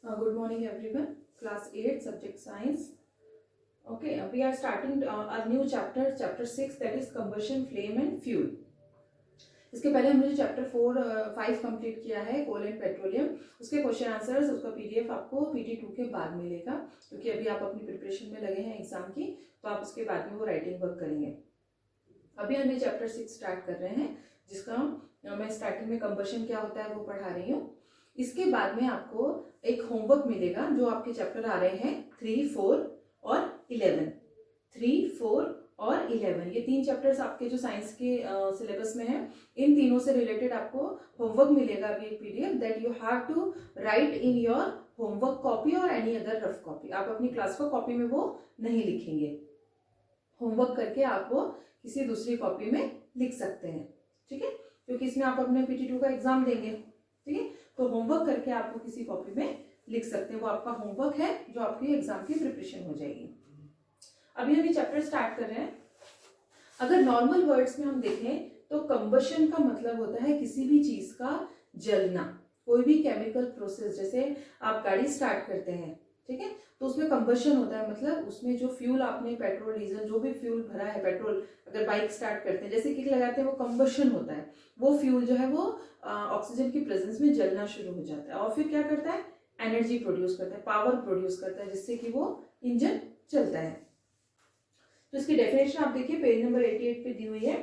Good morning everyone. Class 8 subject science. Okay, we are starting a new chapter 6, that is combustion, flame and fuel. इसके पहले हमने जो chapter 5 complete किया है कोल and petroleum, उसके question answers, उसका PDF आपको PT2 के बाद मिलेगा, क्योंकि अभी आप अपनी प्रिपरेशन में लगे हैं एग्जाम की, तो आप उसके बाद में वो राइटिंग वर्क करेंगे। अभी हम ये चैप्टर 6 स्टार्ट कर रहे हैं, जिसका मैं स्टार्टिंग में कंबशन क्या होता है वो पढ़ा रही हूँ। इसके बाद में आपको एक होमवर्क मिलेगा, जो आपके चैप्टर आ रहे हैं 3, 4 और 11। 3, 4 और 11 ये 3 चैप्टर्स आपके जो साइंस के सिलेबस में है, इन तीनों से रिलेटेड आपको होमवर्क मिलेगा अभी एक PDF, that you have to write in your homework copy और एनी अदर रफ कॉपी। आप अपनी क्लास वर्क कॉपी में वो नहीं लिखेंगे, होमवर्क करके आप वो किसी दूसरी कॉपी में लिख सकते हैं, ठीक है, क्योंकि इसमें आप अपने PT2 का एग्जाम देंगे, ठीक है। तो होमवर्क करके आप वो किसी कॉपी में लिख सकते हैं, वो आपका होमवर्क है जो आपकी एग्जाम की प्रिपरेशन हो जाएगी। अभी हम ये चैप्टर स्टार्ट कर रहे हैं। अगर नॉर्मल वर्ड्स में हम देखें तो कंबशन का मतलब होता है किसी भी चीज का जलना, कोई भी केमिकल प्रोसेस, जैसे आप गाड़ी स्टार्ट करते हैं, ठीक है, तो उसमें कंबशन होता है, मतलब उसमें जो फ्यूल आपने पेट्रोल डीजल जो भी फ्यूल भरा है, पेट्रोल अगर बाइक स्टार्ट करते हैं, जैसे किक लगाते हैं, वो कंबशन होता है, वो फ्यूल जो है वो ऑक्सीजन की प्रेजेंस में जलना शुरू हो जाता है और फिर क्या करता है, एनर्जी प्रोड्यूस करता है, पावर प्रोड्यूस करता है, जिससे कि वो इंजन चलता है। तो इसकी डेफिनेशन आप देखिए पेज नंबर 88 पे दी हुई है।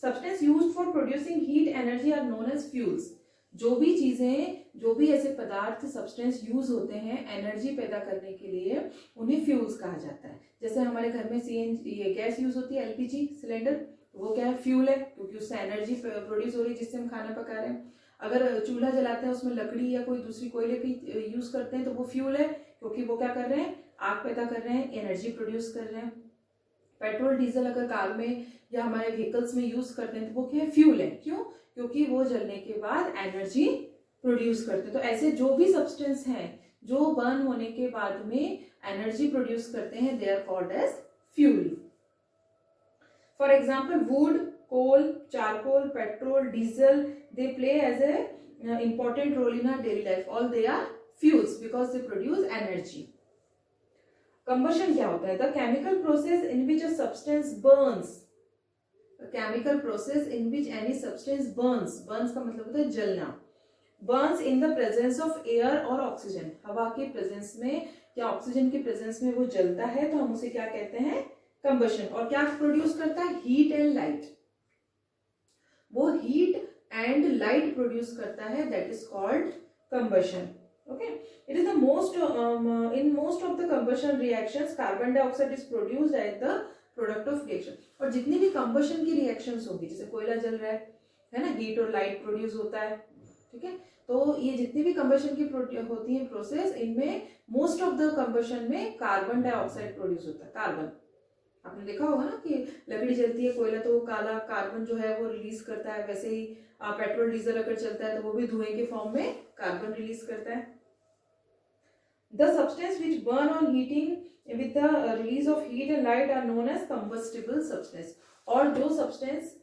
Substance used for producing heat energy are known as fuels. जो भी चीजें, जो भी ऐसे पदार्थ सब्सटेंस यूज होते हैं एनर्जी पैदा करने के लिए, उन्हें फ्यूल्स कहा जाता है। जैसे हमारे घर में CNG ये गैस यूज होती है, LPG सिलेंडर, वो क्या है, फ्यूल है, क्योंकि उससे एनर्जी प्रोड्यूस हो रही है जिससे हम खाना पका रहे हैं। अगर चूल्हा जलाते हैं, उसमें लकड़ी या कोई दूसरी कोयले की यूज करते हैं, तो वो फ्यूल है, क्योंकि वो क्या कर रहे हैं, आग पैदा कर रहे हैं, एनर्जी प्रोड्यूस कर रहे हैं। पेट्रोल डीजल अगर कार में या हमारे व्हीकल्स में यूज करते हैं, तो वो क्या है, फ्यूल है। क्यों? क्योंकि वो जलने के बाद एनर्जी प्रोड्यूस करते हैं। तो ऐसे जो भी सब्सटेंस हैं जो बर्न होने के बाद में एनर्जी प्रोड्यूस करते हैं, they are called as fuel. For example wood, coal, charcoal, petrol, diesel, they play as a important role in our daily life. All they are fuels because they produce energy. Combustion क्या होता है? The chemical process in which a substance burns, chemical process in which any substance burns, burns का मतलब होता है जलना, burns in the presence of air और oxygen, हवा के प्रेजेंस में या ऑक्सीजन के प्रेजेंस में वो जलता है, तो हम उसे क्या कहते हैं, कंबशन। और क्या प्रोड्यूस करता है, हीट एंड लाइट, वो हीट एंड लाइट प्रोड्यूस करता है, that is called combustion. Okay, it is the most in most of the combustion reactions carbon dioxide is produced as the product of reaction। और जितनी भी combustion की reactions होगी, जैसे कोयला जल रहा है ना, हीट और लाइट प्रोड्यूस होता है, ठीक है, तो ये जितनी भी combustion की होती है प्रोसेस, इनमें मोस्ट ऑफ द combustion में कार्बन डाइऑक्साइड प्रोड्यूस होता है। कार्बन, आपने देखा होगा ना कि लकड़ी जलती है, कोयला, तो वो काला कार्बन जो है वो रिलीज करता है, वैसे ही पेट्रोल डीजल अगर चलता है तो वो भी धुएं के फॉर्म में कार्बन रिलीज करता है। The substance which burn on heating with the release of heat and light are known as combustible substance। और जो substance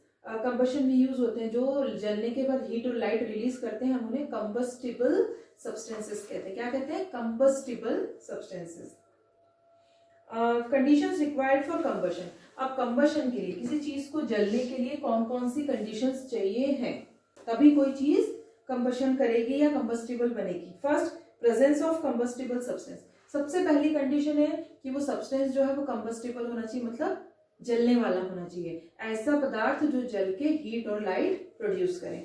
combustion में यूज होते हैं, जो जलने के बाद हीट और लाइट रिलीज करते हैं, हम उन्हें combustible substances कहते हैं। क्या कहते हैं? combustible substances। Conditions required for combustion. अब कंबशन के लिए, किसी चीज को जलने के लिए कौन कौन सी कंडीशंस चाहिए हैं, तभी कोई चीज कंबशन करेगी या कंबस्टिबल बनेगी। First, presence of combustible substance. सबसे पहली कंडीशन है कि वो सब्सटेंस जो है वो कंबस्टिबल होना चाहिए, मतलब जलने वाला होना चाहिए, ऐसा पदार्थ जो जल के हीट और लाइट प्रोड्यूस करे।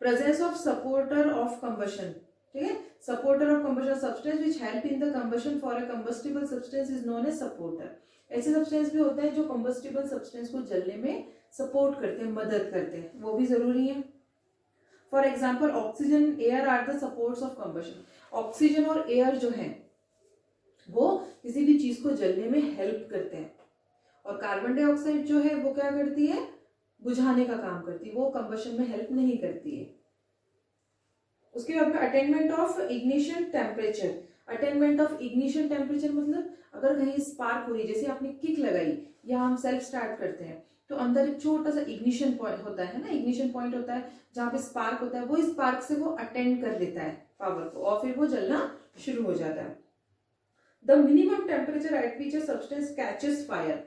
Presence of supporter of combustion, ठीक है, supporter of combustion, substance which help in the combustion for a combustible substance is known as supporter. ऐसे सब्सटेंस भी होते हैं जो कंबस्टिबल सब्सटेंस को जलने में सपोर्ट करते हैं, मदद करते हैं, वो भी जरूरी है। For example oxygen, air are the supports of combustion. Oxygen और एयर जो है वो किसी भी चीज को जलने में हेल्प करते हैं, और कार्बन डाइऑक्साइड जो है वो क्या करती है, बुझाने का काम करती है, वो कंबशन में हेल्प नहीं करती है। उसके बाद में attainment of ignition temperature. Attainment of ignition temperature मतलब अगर कहीं स्पार्क हो रही है, जैसे आपने किक लगाई या हम सेल्फ स्टार्ट करते हैं, तो अंदर एक छोटा सा इग्निशन पॉइंट होता है ना, इग्निशन पॉइंट होता है जहाँ पे स्पार्क होता है, वो स्पार्क से वो अटेंड कर लेता है पावर को और फिर वो जलना शुरू हो जाता है। The minimum temperature at which a substance catches fire,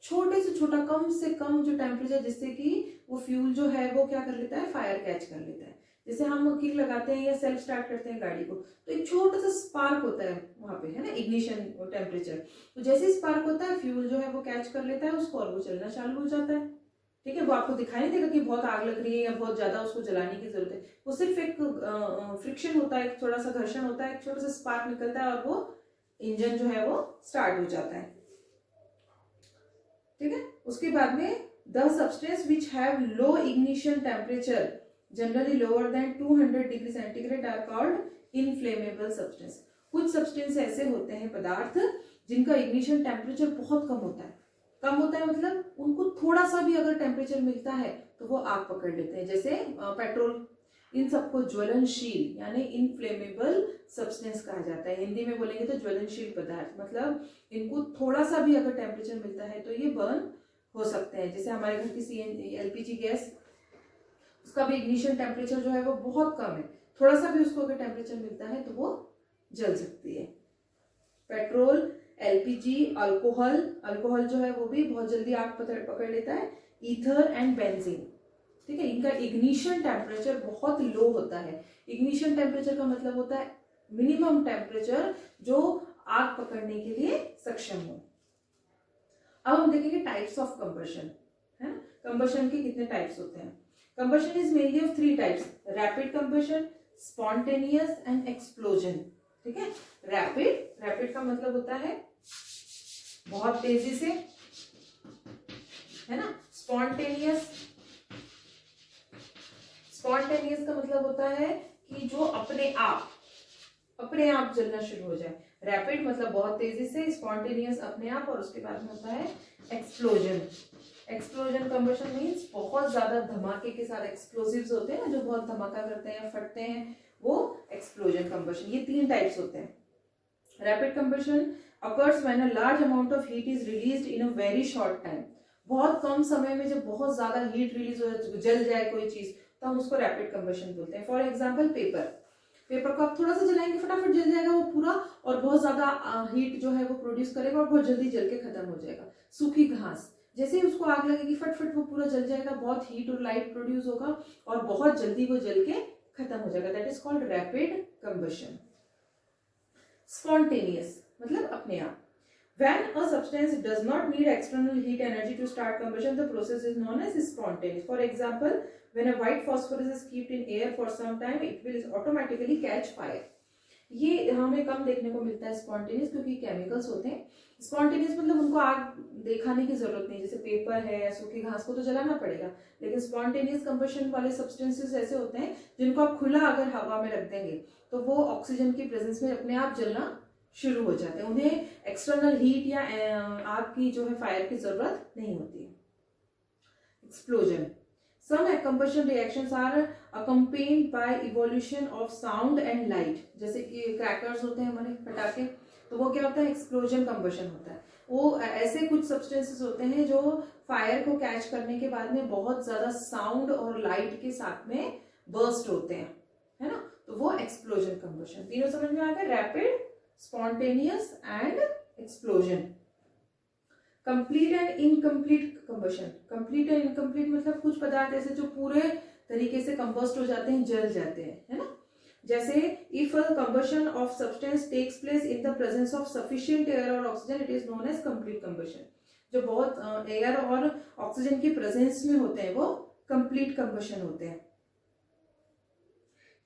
छोटे से छोटा कम से कम जो टेम्परेचर जिससे कि वो फ्यूल जो है वो क्या कर लेता है, फायर कैच कर लेता है। जैसे हम किक लगाते हैं या सेल्फ स्टार्ट करते हैं गाड़ी को, तो एक छोटा सा स्पार्क होता है वहां पे, है ना, इग्निशन टेम्परेचर। तो जैसे स्पार्क होता है फ्यूल जो है वो कैच कर लेता है उसको और वो चलना चालू हो जाता है। ठीक है, वो आपको दिखाई नहीं देगा कि बहुत आग लग रही है या बहुत ज्यादा उसको जलाने की जरूरत है, वो सिर्फ एक फ्रिक्शन होता है, एक थोड़ा सा घर्षण होता है, एक छोटा सा स्पार्क निकलता है और वो इंजन जो है वो स्टार्ट हो जाता है। ठीक है, उसके बाद में the substance which have low ignition temperature generally lower than 200 degree centigrade are called inflammable substance. कुछ सब्सटेंस ऐसे होते हैं पदार्थ जिनका इग्निशन टेम्परेचर बहुत कम होता है। कम होता है मतलब उनको थोड़ा सा भी अगर टेम्परेचर मिलता है तो वो आग पकड़ लेते हैं, जैसे पेट्रोल। इन सबको ज्वलनशील यानी इनफ्लेमेबल सब्सटेंस कहा जाता है। हिंदी में बोलेंगे तो ज्वलनशील पदार्थ, मतलब इनको थोड़ा सा भी अगर टेम्परेचर मिलता है तो ये बर्न हो सकते हैं। जैसे हमारे घर की सीएनजी एलपीजी गैस, उसका भी इग्निशन टेम्परेचर जो है वो बहुत कम है, थोड़ा सा भी उसको अगर टेम्परेचर मिलता है तो वो जल सकती है। पेट्रोल, एलपीजी, अल्कोहल, अल्कोहल जो है वो भी बहुत जल्दी आग पकड़ लेता है। ईथर एंड बेंजीन, ठीक है, इनका इग्निशन टेम्परेचर बहुत लो होता है। इग्निशन टेम्परेचर का मतलब होता है मिनिमम टेम्परेचर जो आग पकड़ने के लिए सक्षम हो। अब हम देखेंगे टाइप्स ऑफ कंबशन, है ना, कंबशन के कितने टाइप्स होते हैं। Combustion is mainly of 3 types, rapid combustion, spontaneous and explosion. ठीक है, रैपिड का मतलब होता है बहुत तेजी से, है ना। स्पॉन्टेनियस का मतलब होता है कि जो अपने आप जलना शुरू हो जाए। रैपिड मतलब बहुत तेजी से, स्पॉन्टेनियस अपने आप, और उसके बाद में होता है एक्सप्लोजन कंबशन मीन्स बहुत ज्यादा धमाके के साथ, एक्सप्लोसिव्स होते हैं ना जो बहुत धमाका करते हैं या फटते हैं, वो एक्सप्लोजन कंबशन। ये 3 टाइप्स होते हैं। Rapid combustion occurs when a large amount of heat is released in a very short time। बहुत कम समय में जब बहुत ज्यादा हीट रिलीज हो, जल जाए कोई चीज, तो हम उसको रैपिड कंबशन बोलते हैं। फॉर एग्जांपल पेपर को आप थोड़ा सा जलाएंगे फटाफट जल जाएगा वो पूरा, और बहुत ज्यादा हीट जो है वो प्रोड्यूस करेगा और बहुत जल्दी जल के खत्म हो जाएगा। सूखी घास, जैसे ही उसको आग लगेगी फटफट वो पूरा जल जाएगा, बहुत हीट और लाइट प्रोड्यूस होगा और बहुत जल्दी वो जल के खत्म हो जाएगा। That is called rapid combustion. Spontaneous मतलब अपने आप। When a substance does not need external heat energy to start combustion, the process is known as spontaneous. For example, when a white phosphorus is kept in air for some time, it will automatically catch fire. ये हमें कम देखने को मिलता है spontaneous, क्योंकि chemicals होते हैं। Spontaneous मतलब उनको आग दिखाने की जरूरत नहीं, जैसे पेपर है या सूखी घास को तो जलाना पड़ेगा। लेकिन स्पॉन्टेनियस कंबशन वाले सब्सटेंसेस ऐसे होते हैं जिनको आप खुला अगर हवा में रख देंगे तो वो ऑक्सीजन की प्रेजेंस में अपने आप जलना शुरू हो जाते हैं, उन्हें एक्सटर्नल हीट या आग की जो है फायर की जरूरत नहीं होती। Explosion, some combustion reactions are accompanied by evolution of sound and light। जैसे कि क्रैकर्स होते हैं हमारे पटाखे, तो वो क्या होता है, एक्सप्लोजन कंबशन होता है। वो ऐसे कुछ सब्सटेंसेस होते हैं जो फायर को कैच करने के बाद में बहुत ज्यादा साउंड और लाइट के साथ में बर्स्ट होते हैं, है ना, तो वो एक्सप्लोजन कंबशन। तीनों समझ में आ गए, rapid, spontaneous and explosion. Complete and incomplete combustion. Complete and incomplete मतलब कुछ पदार्थ ऐसे जो पूरे तरीके से कंबस्ट हो जाते हैं, जल जाते हैं, है ना। जैसे if a combustion of substance takes place in the presence of sufficient air और oxygen, it is known as complete combustion. जो बहुत एयर और ऑक्सीजन की प्रेजेंस में होते हैं वो कंप्लीट कंबशन होते हैं।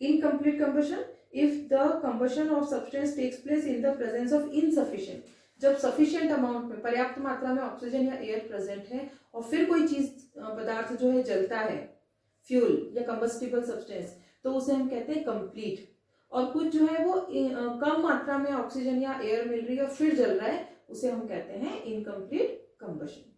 Incomplete combustion, if the combustion of substance takes place in the presence of insufficient, जब सफिशिएंट अमाउंट में, पर्याप्त मात्रा में ऑक्सीजन या एयर प्रेजेंट है और फिर कोई चीज पदार्थ जो है जलता है, फ्यूल या कंबस्टिबल सब्सटेंस, तो उसे हम कहते हैं कंप्लीट। और कुछ जो है वो कम मात्रा में ऑक्सीजन या एयर मिल रही है और फिर जल रहा है, उसे हम कहते हैं इनकम्प्लीट कंबशन।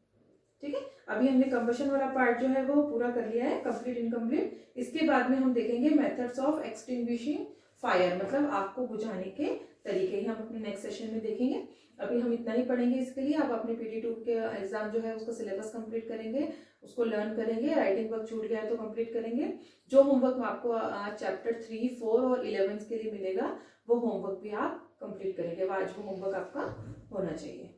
ठीक है, अभी हमने कंबशन वाला पार्ट जो है वो पूरा कर लिया है, कंप्लीट इनकम्प्लीट। इसके बाद में हम देखेंगे मेथड्स ऑफ एक्सटिंग्विशिंग फायर, मतलब आग को बुझाने के तरीके, हम अपने नेक्स्ट सेशन में देखेंगे। अभी हम इतना ही पढ़ेंगे इसके लिए। आप अपने PD2 के एग्जाम जो है उसका सिलेबस कंप्लीट करेंगे, उसको लर्न करेंगे, राइटिंग वर्क छूट गया है तो कंप्लीट करेंगे। जो होमवर्क आपको आज चैप्टर 3, 4 और 11 के लिए मिलेगा वो होमवर्क भी आप कंप्लीट करेंगे। आज वो होमवर्क आपका होना चाहिए।